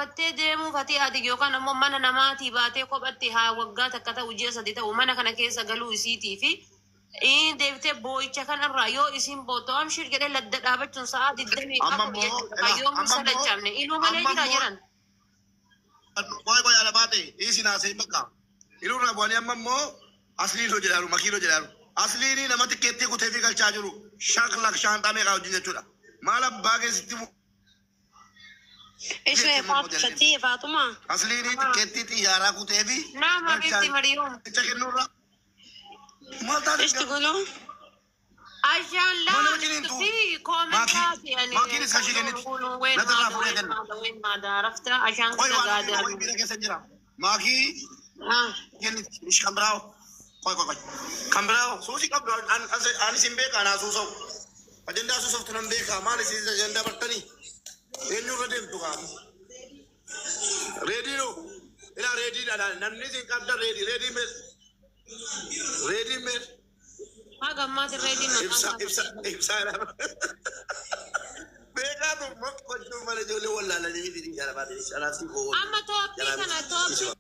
qabattee deemuu fatii ati yookaan ammoo mana namaatii baatee kophatti haa waggaa takka ta'u ji'a sadii ta'u mana kana keessa galuu isiitii fi deebitee boo'icha kanarraa yoo isin bootoo amshir jedhee ladda dhaabachuun sa'aa 20 yoo musa dachamne iluu malee jira jiran. Koy ala baate isin haasa'in bakka iluu irraa bu'anii amma immoo asliin hojjedhaaru makiin hojjedhaaru asliin nama tikkeettii kutee fi galchaa jiru shaklak shaantaa meeqaa wajjin jechuudha maal abbaa keessatti ايش هي فاطمه فاطمه اصلي تكتي طياره كتبي نعم حبيبتي مريم ايش تقولوا عشان لا في كومنتات يعني ما كيني ساشي كنت وين هذا عرفت عشان كذا قاعد ماكي كنت مش كمبراو كوي كمبراو سوسي كمبراو انا سيمبيك انا سوسو اجندا سوسو تنبيك ما لسي اجندا برتني Eenyu irra deemtu qaama. Reediinoo. Ilaa reediidhaan namni isin qabda reedii mee. Reedii mee. Haa gammaati reedii maqaa. Ibsaa dha. Beekaatu maqaa gochuu malee ijoollee wallaalanii miti jaallatanii shanaafsi koo. Amma toophii kana toophii.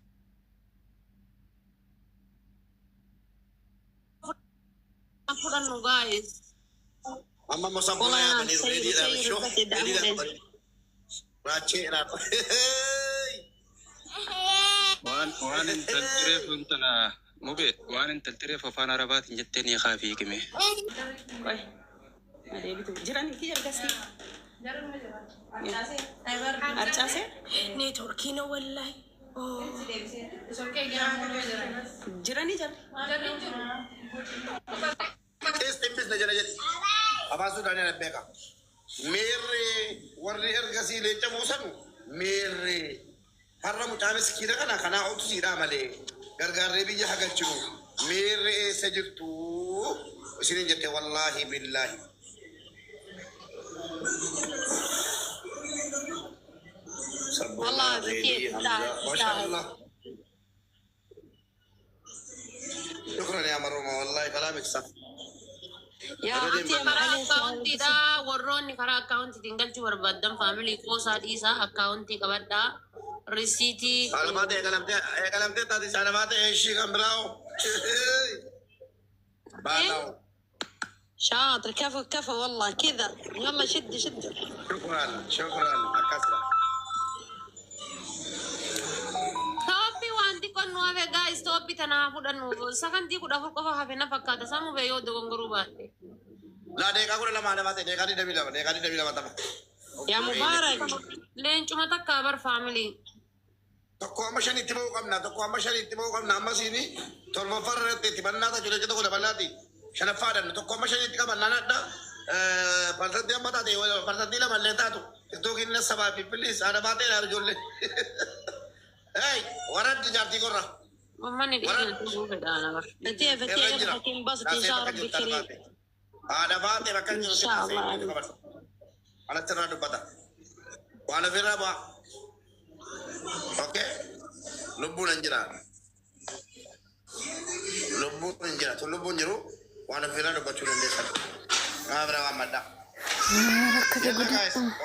Fudhannu gaa'is. Amma mosa bola bani reediidhaan shoo. Reediidhaan Racheera. Waan intaltiree fuuntana mube waan intaltiree afaan arabaatiin jettee ni kaafii kime. Jiran kiyya argasi. Arcaase? Neetworkii na wallahi. Jirani jar. Istimbis na jala jadi. Abang sudah ni nak beka. Mere warri ergasi lecha musanu mere harra mutamis kira kana otu sira male gargarre biya hagachiru mere sajirtu sinin jette wallahi billahi والله أكيد ما شاء الله شكرا يا مروه والله كلامك صح يا أكاونتي دا وروني كرا أكاونتي تنقل شو بربادم فاميلي كوسا ديسا أكاونتي كبدا ريسيتي علامات كلامتي تادي علامات إيش كمبراو بالاو شاطر كفو والله كذا يلا شد شكرا أكاسرة توبي وانتي كون نوافي guys توبي تنافو دنو سكنتي كودا فوقفا حفنا فكاتا سامو بيو دغنغرو باتي لا ديكا كودا لما علامات ديكا دي دبي لما تما يا مبارك لين cuma تكابر فاميلي tokko amma shanitti ba'uu qabna amma siini torbaffaa irratti itti bannaata ijoollee tokko dabalati shanaffaadhaan tokko amma shanitti qaban naannadha parsantii amma taate parsantii lama illee taatu ittookiin sabaa fi pillis haadha baatee dhaar ijoollee waraddi jaartii korra ماماني دينا تقول بدانا بس فتيه حكيم بس إن شاء ربي كريم haadha baatee bakka jiru ala sirraa dubbata waan ofirraa bu'a okay lubbuun hin jiraatu lubbuun jiru waan ofirraa dubbachuu dandeessan nama bira waan madda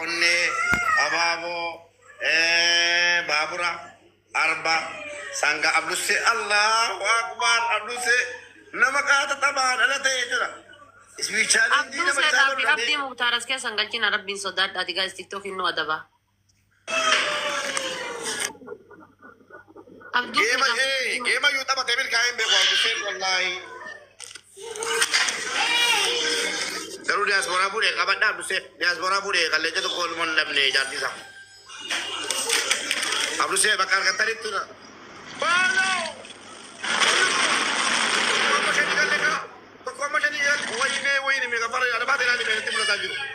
onnee abaaboo baabura arba sanga abduse allahu akbar abduse nama kaata tabaan ala ta'e jechuudha abdi muhtaaras keessa galchina rabbiin sodaadha ati gaas tiktok innu adaba Gema yuta ba tebil kain be ko sen wallahi daru diaspora bude kabada abduse diaspora bude kalle to ko mon labne jati sa abduse bakar katari tu na balo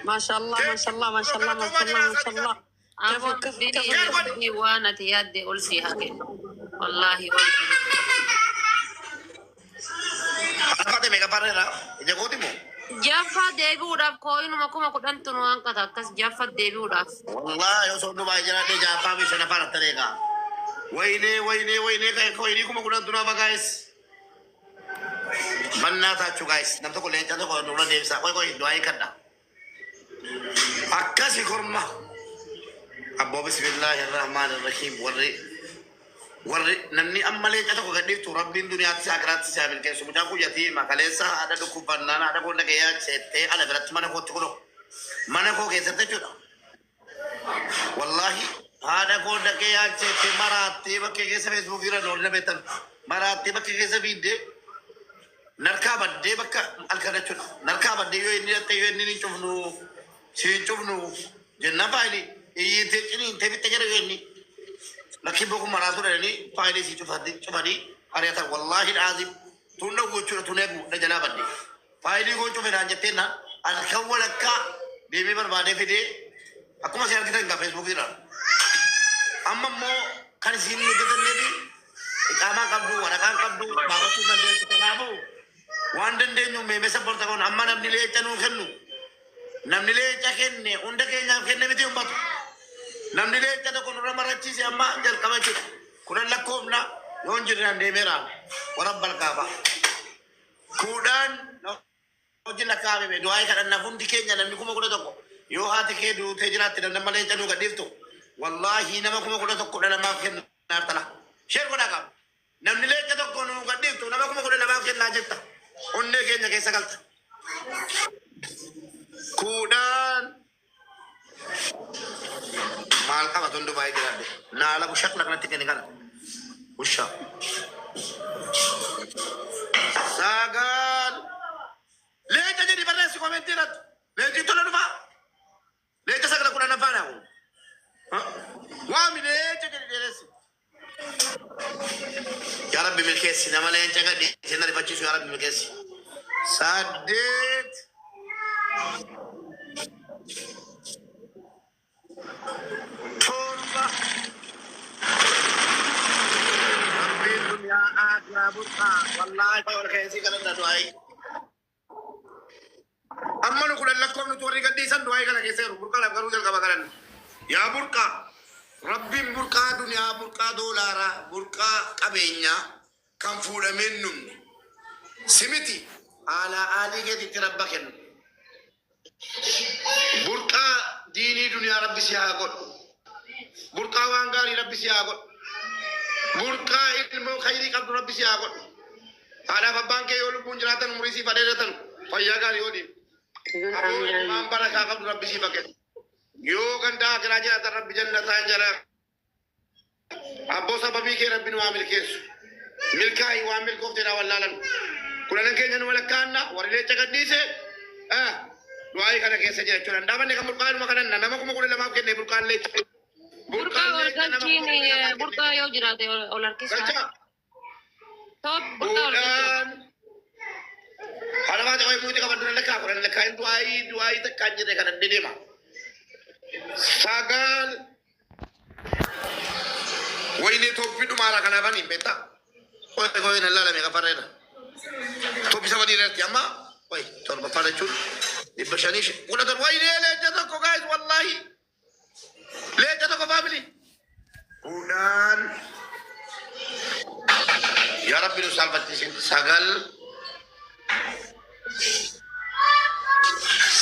ما شاء الله ما شاء الله ما شاء الله ما شاء الله ما شاء الله كفو وانا تيادي أولسي هكي والله جافا ديبي وداف كوين مكو كدن تنوان كتاكس جافا ديبي وداف والله يوسف دبي جراتي جافا بيشنا فارت تريكا ويني كويني كما كدن تنوان guys Manna tachu guys, nam to ko lenta to ko nuna devsa, koi doai kada. Akka si korma. أبو بسم الله الرحمن الرحيم وري نمني أما ليك أتوقع قديت ربي الدنيا تساكرات تسامل كيسو مجاكو يتيما كاليسا هذا دكو بنانا هذا كون نكيا سيتي على برات مانا كو تقولو مانا كو كيسا تجودا والله هذا كون نكيا سيتي مراتي بكي كيسا فيسبوك يرا نورنا بيتن مراتي بكي كيسا فيدي نركا بدي بكا الكرتشون نركا بدي يو إني تيو إني نشوفنو سينشوفنو جنة فايلي إيه تيجي تبي تجرب إني لكن بقول مراسول إني فايلي شوفادي أريتا والله العظيم تونا قوتشوا تونيبو نجلا بدي فايلي قوتشوا من عنجتنا الكول كا بيمي بربادي في دي أكو ما سيار كده فيسبوك يرا أما مو كان سين نجدا ندي إكاما كابو ولا كان كابو بابا تونا ده كابو واندن ده نيو ميمسا برتكون أما نبني ليه تنو خنو نبني ليه تكني عندك ينام خني بتيوم باتو نمني ليه كده كنا رمرتشي سي أما جل كمان كنا لكم لا يونجر عندي ميرا ورب الكعبة كودان نوجي لكابي بدواي كنا نفهم دكينيا نمني كم كنا تكو يو هاتي كده تجرات تنا نملين تنو كديفتو والله نما كم كنا تكو كنا ما كنا نارتلا شير كنا كام نمني ليه كده كنا كديفتو نما كم كنا ما كنا نجتا onne kenya kesa kalta kudan mal kama tondo bay dirade nala bu shakla kana tikene kala usha sagal leja jadi barasi komentirat leji tolo nufa leja sagala kuna nafana ko wa mi leja jadi deresi يا ربي من الكيس نما لا ينتقد سينا رفاتشيش يا ربي من الكيس سادت توربا ربي الدنيا آخرة بطا والله فور كيسي كلا دعائي أما نقول لكم نتوري قد ديسان دعائي كلا كيسي بركا لبقى روجل كبا كلا يا بركا ربي بركا دنيا بركا دولارا بركا قبينيا كان فولا منهم سمتي على آلي كي تتربكن بركا ديني دنيا ربي سياقل بركا وانغاري ربي سياقل بركا علم خيري قبل ربي سياقل على فبان كي يولو بنجراتا مريسي فديرتا فياغاري يولي أبو إمام بركا قبل ربي سياقل يو كنتا كراجة ربي جنة جرا أبو سببي كي ربي نوامل كيسو ملكاي وامل كوفتنا واللالن كنا نكين ولا كنا ورلي تكديسه دعائي كنا كيسة جاي شلون دامن نكمل بركان ما كنا نما كم كنا لما كنا بركان ليه بركان كيني بركان يو جراته أولار كيسة طب بركان هذا ما تقول مودي كمان كنا لكاين دعائي تكانجي كنا نديما sagal wayne to bidu mara kana bani beta ko ina lala me kafarena to bisa wadi reti amma way to ba fara chul di bashanish wala dar wayne le jada ko guys wallahi le jada ko family udan ya rabbi salvati sagal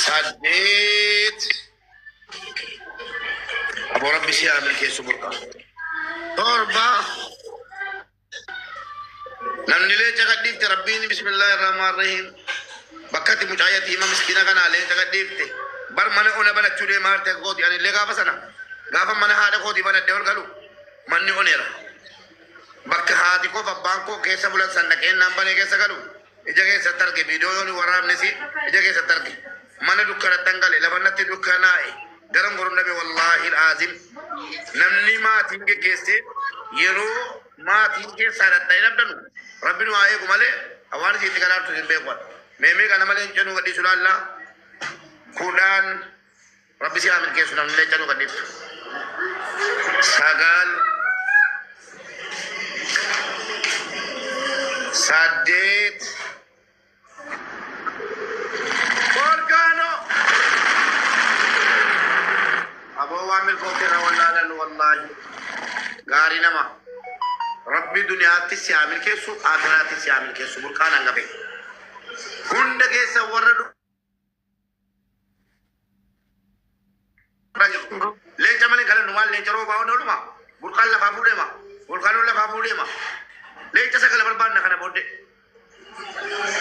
sadit أبو ربي سيعمل كيسو بركة تربة نمني ليه تقديم تربيني بسم الله الرحمن الرحيم بكتي مجايتي إمام مسكينة كان عليه تقديم بر من أنا بلا تشولي مارت قود يعني اللي غافة سنة غافة من هذا قودي بلا دول قالوا من أنيرا بك هذه كوف بانكو كيسا بلا سنة كين نامبر كيسا قالوا إجا كيسا تركي فيديو يوني ورام نسي إجا كيسا تركي من دكرة تنقل لبنتي دكرة garam gorom nabi wallahi alazim namni ma tinge kesse yero ma tinge sara tayrabdanu rabbinu aye gumale awani jiti kana to be ko meme kana male chanu gadi sulalla kudan rabbi si amin kesu namni le chanu gadi sagal sadet وامل كوكنا والله والله غاري نما ربي دنيا تسيامل كيسو آخرات تسيامل كيسو بركان انغبي كند كيسا ورد ليه جمالي kana numaan leenca rooba ooluma burqaan lafaa fuudhema volkaanoon lafaa fuudhema leenca sagala barbaadna kana booddee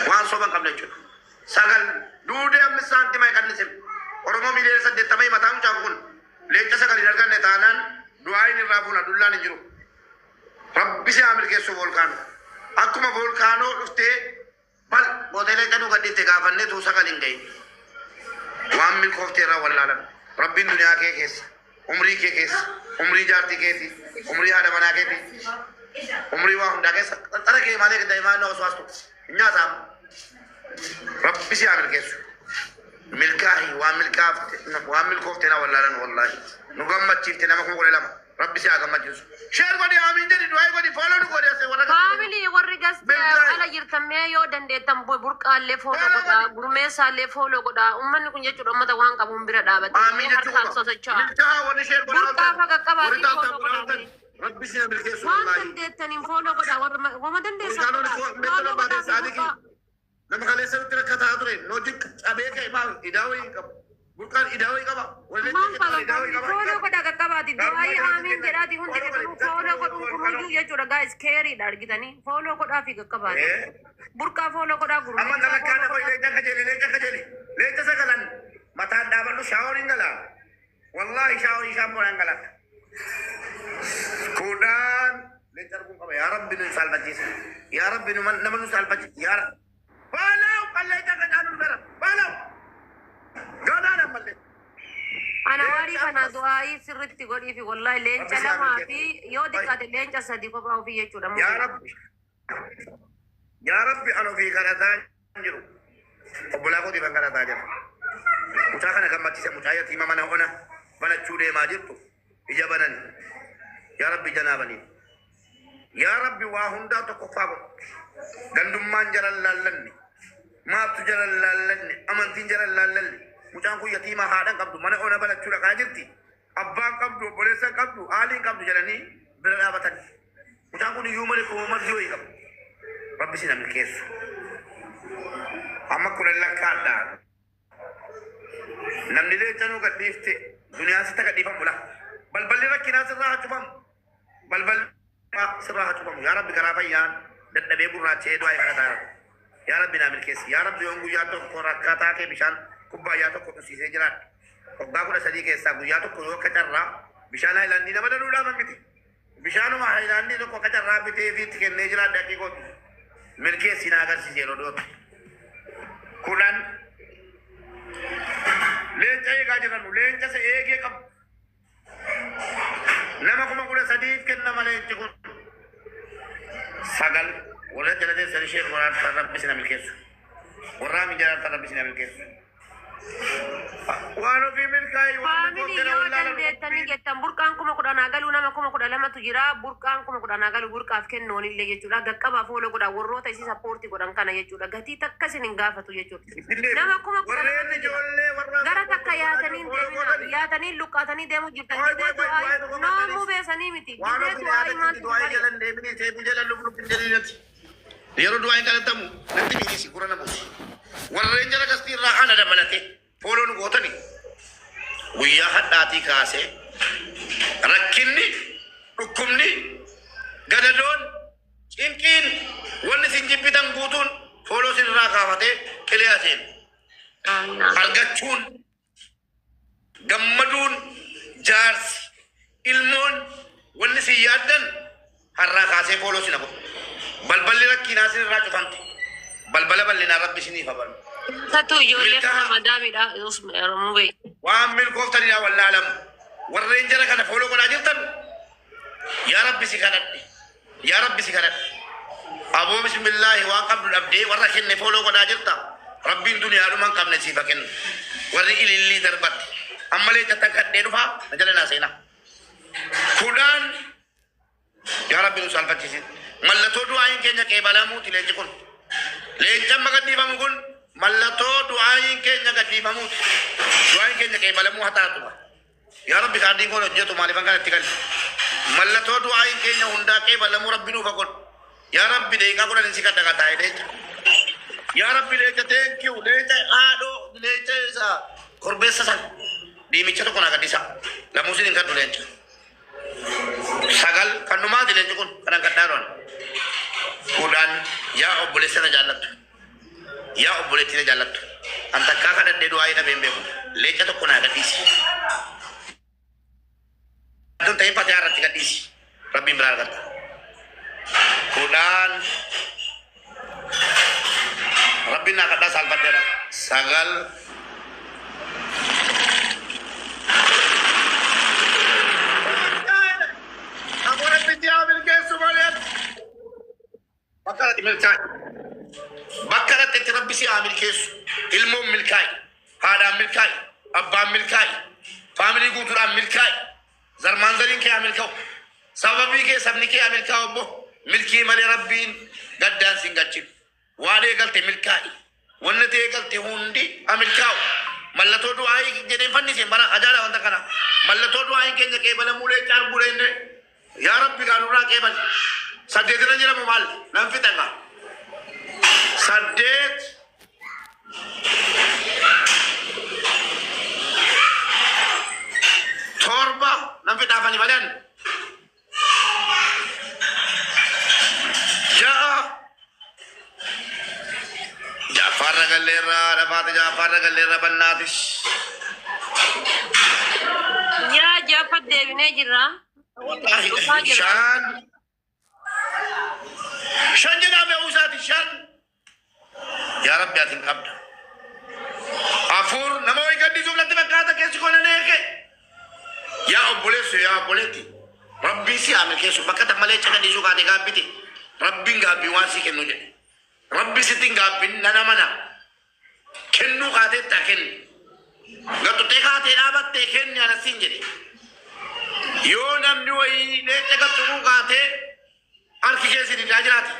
waan soban qabna jechuudha sagal duudee ammis saantima qannisin oromoo miliyoona 80 mataa mucaa kun leenca sagal hin arganne taanaan du'aayin irraa fuuna dullaan hin jiru rabbi si amil keessu volkaano akkuma volkaanoo dhuftee bal hoteela qanu gadhiitte gaafannee tuu sagal hin gahin waan milkoofte irraa wallaalan rabbiin duniyaa kee keessa umrii kee keessa umrii jaartii keeti umrii haadha manaa keeti umrii waa hundaa keessa xara kee maalee daa'imaan osoo astu nyaataa rabbi si amil keessu milkaahi waan milkoofte na wallaalan wallaahi nu gammachiifte nama kuma godhe lama rabbi si haa gammachiisu sheer godhi amiin jedhi du'aa godhi fooloo nu godhi asee warra faamilii warri gaste ala jirtammee yoo dandeettan burqaallee fooloo godhaa gurmeessaallee fooloo godhaa ummanni kun jechuudha ummata waan qabuun bira dhaabatee harkaan sosocho'a burqaa faga qabaatii fooloo godhaa rabbi si haa milkeessu waan dandeettaniin fooloo godhaa warra wama dandeessan fooloo godhaa nama kaleessa nutti rakkataa ture loojik cabee ka'e maal idaawii qabu burqaan idaawii qaba fooloo godhaa qaqqabaati du'aayi aamiin jedhaati hundi jedhamu fooloo godhuun kunuyyuu jechuudha gaayis keeriidha argitanii fooloo godhaa fi qaqqabaati burqaa fooloo godhaa gurgurtaa amma nalakkaana koy leenca kajeeli leenca sagalan mataan dhaabadhu shaaworiin galaa wallaahi shaaworii shaampoodhaan galata kudhaan leenca arguun qaba yaa rabbi nu saalfachiisa yaa rabbi nama nu saalfachiisa yaa rabbi baalaw qalleeca gadhaanul gara baalaw gadhaan ammallee ana waarii kana du'aayi sirritti godhii fi wallaahi leenca lamaa fi yoo xiqqaate leenca sadi kophaa ofii jechuudha yaa rabbi an ofii kadhataa jiru obbolaa kootii kan kadhataa jira mucaa kana gammachiise mucaa yatiima mana ona banachuu deemaa jirtu ija banan yaa rabbi janaabaniin yaa rabbi waa hundaa tokkoffaa godhu gandummaan jalan laallanni maattu jalan laallanni amantiin jalan laallanni mucaan kun yatiima haadhan qabdu mana ona banachuu dhaqaa jirti abbaan qabdu obboleessan qabdu haaliin qabdu jedhanii bira dhaabatan mucaan kun iyyuu malee kuumar jiwii qabu rabbi si namni keessu amma kunan lakkaadhaa namni leencanuu gadhiifte duniyaa sitta gadhiifamu la balballi rakkinaa sirraa hacufamu balballi sirraa hacufamu yaa rabbi karaa fayyaan dadhabee gurraachee du'aa kadhataa yaa rabbi naa milkeessi yaa rabbi yoon guyyaa tokko rakkataa kee bishaan kubbaayyaa tokko dhusiisee jiraadha waggaa 13 keessaa guyyaa tokko yoo akka carraa bishaan haayilaandii nama danuudhaaf miti bishaanuma haayilaandii tokko akka carraa bitee fi itti kennee jiraadha akkii gootu milkeessi naa agarsiisee rodootu kudhan leenca eegaa jirannu leenca se eegee qabu nama 13 kennama leenci kun sagal warra jalatee sadi ishee waraantaa rabbi sina milkeessu warraa mijaartaa rabbi sina milkeessu waan ofii milkaa'e faamilii yoo dandeettanii jettan burqaan 10,000 galuu nama 12,000tu jira burqaan 10,000 galuu burqaaf kennoonillee jechuudha gaqqabaa fooloo godhaa warroota isii sappoortii godhan kana jechuudha gatii takka isin hin gaafatu jechuudha nama 10,000 gara takka yaatanii luqqaatanii deemu jirtan jideetu noomuu beesanii miti jideetu du'aa jalan deemini seetu jalan lublubbin jaliinati yeroo du'aa hin kadhatamu natti miidhisi gura namuusi warreen jala gastii irraa ana dabalate fooloon gootani guyyaa hadhaatii kaasee rakkinni dhukkubni gadadoon cinqiin wanni sin jibbitan guutuun fooloo sin irraa kaafatee qilee seen argachuun gammaduun jaarsi ilmoon wanni sin yaaddan harraa kaasee fooloo sin hafu balballi rakkinaa sin irraa cufamte balbala bal'inaa rabbi sinii fabalu Satu ijoollee kana madaamiidha mubee. Waan milkooftanii wallaalamu warreen jala kana fooloo godhaa jirtan yaa rabbi si kadhadhe yaa rabbi si kadhadhe aboo bismillaahi waan qabdu dhabdee warra kenne fooloo godhaa jirta rabbiin duniyaadhuma hin qabne siifa kennu warri ilillii darbatte ammalee jattan kadhee dhufaa na jala naa seenaa kudhaan yaa rabbi nu saalfachiisin mallattoo du'aayin keenya qeebalamuuti leenci kun leencan magadhiifamu kun mallattoo du'aayin keenya gadhiifamuuti du'aayin keenya qeebalamuu hataatuma yaa rabbi kaardiin kun hojjetu maalifan kanatti galli mallattoo du'aayin keenya hundaa qeebalamuu rabbi nuufa godhu yaa rabbi deeqaa godhan si kadhaqa taa'e leenca yaa rabbi leenca thank you leenca haadhoo leenca isa korbeessa san diimicha tokko naa gaddisa lamuusin hin kadhu leenca sagal kan dhumaati leenci kun kanan gaddaadhaan kudhan yaa obboleessa na jaallattu yaa obboleetti na jaallattu an takkaa kadhadhee du'aa hidhamee hin beeku leenca tokko naa gaddisi adun ta'in fatee irratti gaddisi rabbiin biraa argatta kudhan rabbiin naa kadhaa saalfadheera sagal bakkaratti itti rabbi si haa milkeessu ilmoon milkaa'i haadhaan milkaa'i abbaan milkaa'i faamilii guutuudhaan milkaa'i zarmaan zariin kee haa milkaa'u sababii kee sabni kee haa milkaa'u obbo milkii malee rabbiin gaddaan sin galchin waan eegalte milkaa'i wanni ta'e eegalte hundi haa milkaa'u mallattoo du'aayii jedheen fanniseen bara ajaala wanta kana mallattoo du'aayii keenya qeebala muulee caarbuudha inni yaa rabbi gaanurraa qeebal saddeetina jedhamu maal nan fixaqa saddeet torba nan fixaafani maleen ja'a ja'afarra galleerraa dhafaate ja'afarra galleerraa bannaatis yaa jaafat deebinee jirra shan jedhame usaati shan yaa rabbi atin qabda afur nama way gaddisuuf natti fakkaata keessi kone neeke yaa obboleessu yaa obboleetti rabbii si ame keessu bakkata malee caqadhiisuu kaate gaabbite rabbiin gaabbii waan si kennu jedhe rabbi sittin gaabbiin nana mana kennuu kaateetta kenni gaxuxee kaatee dhaabattee kenni anasiin jedhe yoo namni wayii leecha gaxuxuu kaatee arki keessi didaa jiraate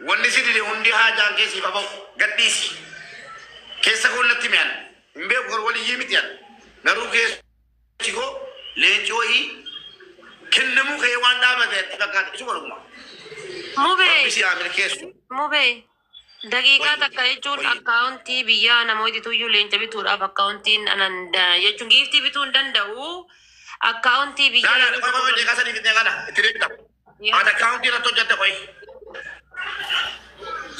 wanni si dide hundi haajaan keessi babau gadhiisi keessa koonnatti mi'an hin beeku gar waliyyii miti an garuu keessi koo leenci wayii kennamuu kee waan dhaabate itti fakkaate isu waluma bisi aamil keessu mubee daqiiqaa takka jechuun akkaawuntii biyyaa namooti tuyyuu leenca bituudhaaf akkaawuntiin anan jechuun giiftii bituu hin danda'u akkaawuntii biyyaa ada kaunti rato jadda koy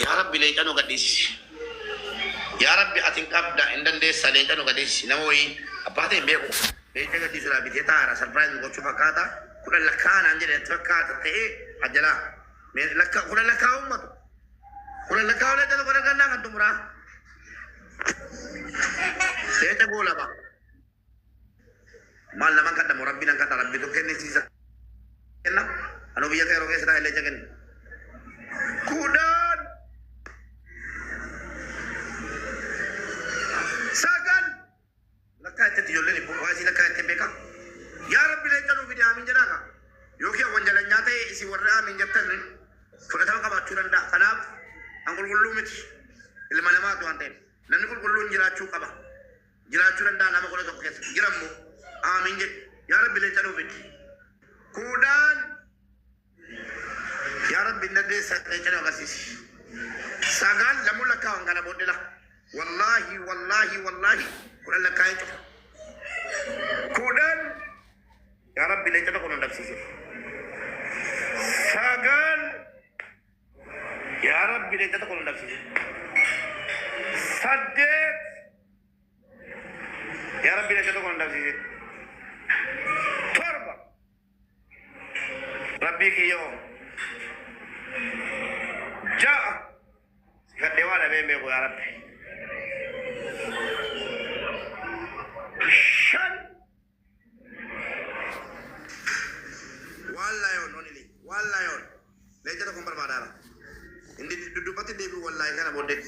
ya rabbi leeca no gadisi ya rabbi atin qabda indande sa leeca no gadisi namoyi abate mbeko leeca gadisi la bite tara surprise ko chufa kata kuda lakana njere takata te ajala me lakka kuda lakka ummat kuda lakka wala jalo kuda ganna kan tumra leeca gola ba mal naman kada mo rabbi nan kata rabbi to kenni sisa kenna anu biya kaya roke sedang leja kan kudan sagan lakka itu tijolnya ni wajib lakka itu beka ya rabbi leja nu video amin jana ka yoki awan jalan nyata isi warna amin jatan ni sudah tahu kabar curan dak kanap angkul gulu mit ilmu nama tu ante nanti kul gulu jira cuka ba jira curan dak nama kulo tak kes jiramu amin jet ya rabbi leja nu video kudan ya rabbi nade sakajana gasis sagan lamu lakka ngana bodela wallahi wallahi wallahi kuran lakka itu kudan ya rabbi leja ko ndak sisi sagan ya rabbi leja ko ndak sisi saddet ya rabbi leja ko ndak sisi torba rabbi kiyo جاء كدوانا بيمي ابو يا ربي شن والله يون نوني والله يون ليجا تكون بربادارا اندي دودو باتي ديبي والله كان بودي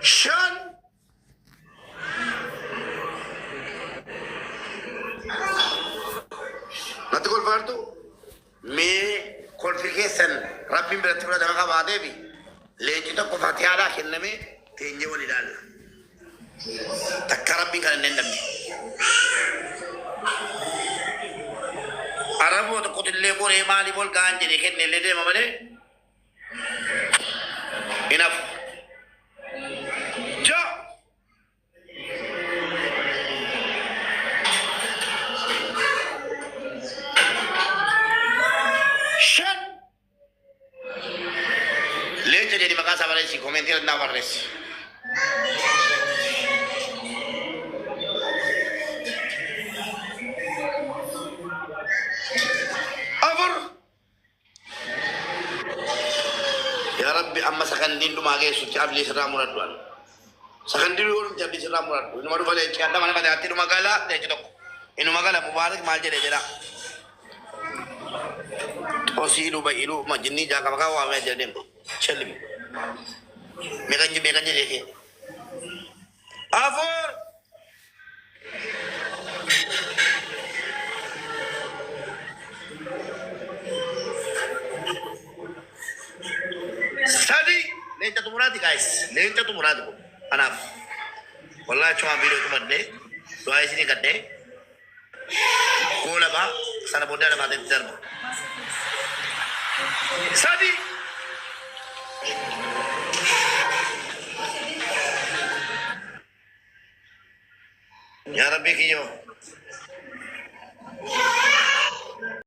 شن لا تقول فارتو مي qualification rabbin biratti fudhatama qabaa deebi leenci tokko fatihaadhaa kenname teenye wal ilaalla takka rabbiin kan hin dandamne araboo tokkotu illee boree maaliif ol ga'an jedhee kenne illee deema malee hinaf jadi makasa baresi komentir na baresi. Afur. Ya Rabbi amma sakandin dumage suci abli siramurat duan. Sakandin ulum abli siramurat. Inu maru bale kanda mana kada hati dumagala de citok. Inu magala mubarak malje de jera. Osi ilu ba ilu majini jaga maka wa me jadem. Chelim. Mekanji de. Afur. Sadi, lenta tu muradi guys, lenta tu muradi ko. Anaf. Wallahi cuma video tu madde, doa sini kadde. Kola ba, sana boda ada mate terba. Sadi. Ya Rabbi kiyo.